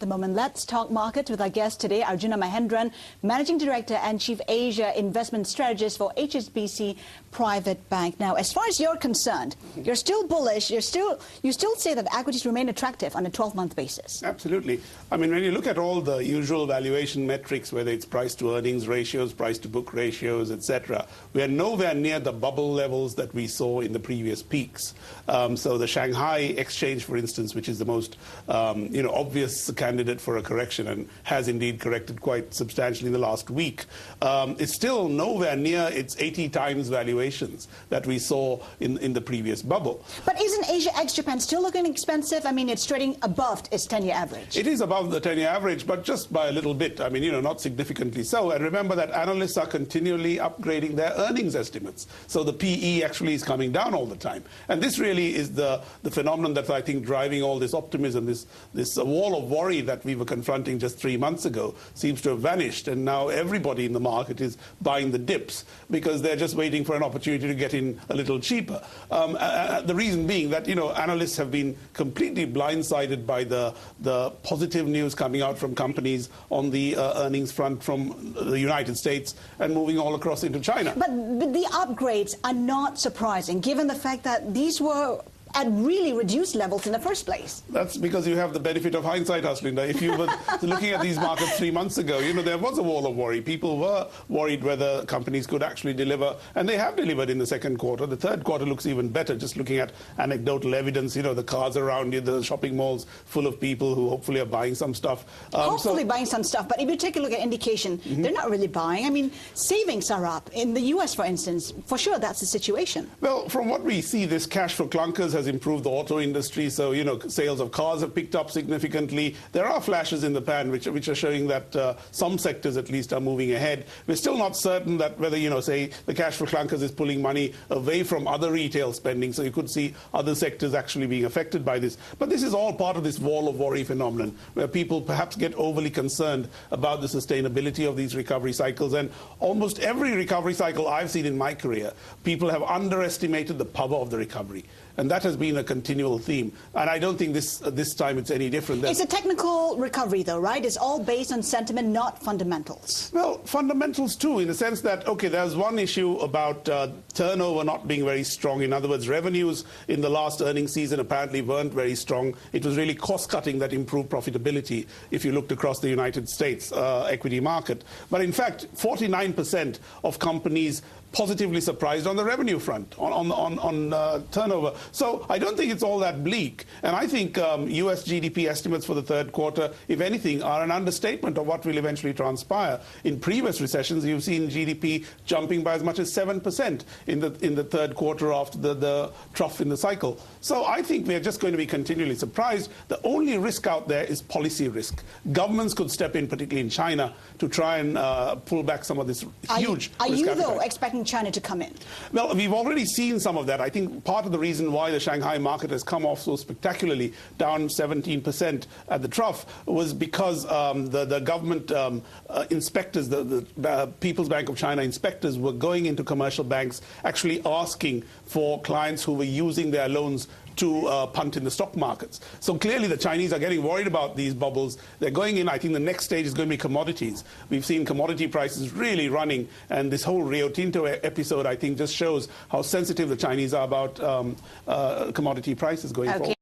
The moment, let's talk markets with our guest today, Arjuna Mahendran, Managing Director and Chief Asia Investment Strategist for HSBC Private Bank. Now, as far as you're concerned, you're still bullish. You still say that equities remain attractive on a 12-month basis. Absolutely. I mean, when you look at all the usual valuation metrics, whether it's price to earnings ratios, price to book ratios, etc., we are nowhere near the bubble levels that we saw in the previous peaks. So the Shanghai exchange, for instance, which is the most obvious candidate for a correction and has indeed corrected quite substantially in the last week, it's still nowhere near its 80 times valuations that we saw in the previous bubble. But isn't Asia ex-Japan still looking expensive? I mean, it's trading above its 10-year average. It is above the 10-year average, but just by a little bit. I mean, not significantly so. And remember that analysts are continually upgrading their earnings estimates. So the PE actually is coming down all the time. And this really is the phenomenon that's, I think, driving all this optimism, this wall of worry that we were confronting just 3 months ago seems to have vanished. And now everybody in the market is buying the dips because they're just waiting for an opportunity to get in a little cheaper. The reason being that, analysts have been completely blindsided by the positive news coming out from companies on the earnings front from the United States and moving all across into China. But the upgrades are not surprising, given the fact that these were at really reduced levels in the first place. That's because you have the benefit of hindsight, Haslinda. If you were looking at these markets 3 months ago, there was a wall of worry. People were worried whether companies could actually deliver, and they have delivered in the second quarter. The third quarter looks even better, just looking at anecdotal evidence, the cars around you, the shopping malls full of people who hopefully are buying some stuff. Hopefully buying some stuff, but if you take a look at indication, they're not really buying. I mean, savings are up. In the US, for instance, for sure that's the situation. Well, from what we see, this cash for clunkers has improved the auto industry, so sales of cars have picked up significantly. There are flashes in the pan which are showing that some sectors at least are moving ahead. We're still not certain that whether say the cash for clunkers is pulling money away from other retail spending, so you could see other sectors actually being affected by this. But this is all part of this wall of worry phenomenon where people perhaps get overly concerned about the sustainability of these recovery cycles. And almost every recovery cycle I've seen in my career, people have underestimated the power of the recovery. And that has been a continual theme. And I don't think this time it's any different. It's a technical recovery, though, right? It's all based on sentiment, not fundamentals. Well, fundamentals, too, in the sense that, OK, there's one issue about turnover not being very strong. In other words, revenues in the last earnings season apparently weren't very strong. It was really cost-cutting that improved profitability if you looked across the United States equity market. But in fact, 49% of companies positively surprised on the revenue front, on turnover. So I don't think it's all that bleak. And I think US GDP estimates for the third quarter, if anything, are an understatement of what will eventually transpire. In previous recessions, you've seen GDP jumping by as much as 7% in the third quarter after the trough in the cycle. So I think we're just going to be continually surprised. The only risk out there is policy risk. Governments could step in, particularly in China, to try and pull back some of this huge Are risk you, appetite. though, expecting China to come in? Well, we've already seen some of that. I think part of the reason why the Shanghai market has come off so spectacularly, down 17% at the trough, was because the government inspectors, the People's Bank of China inspectors, were going into commercial banks, actually asking for clients who were using their loans to punt in the stock markets. So clearly the Chinese are getting worried about these bubbles. They're going in. I think the next stage is going to be commodities. We've seen commodity prices really running, and this whole Rio Tinto episode, I think, just shows how sensitive the Chinese are about commodity prices going forward.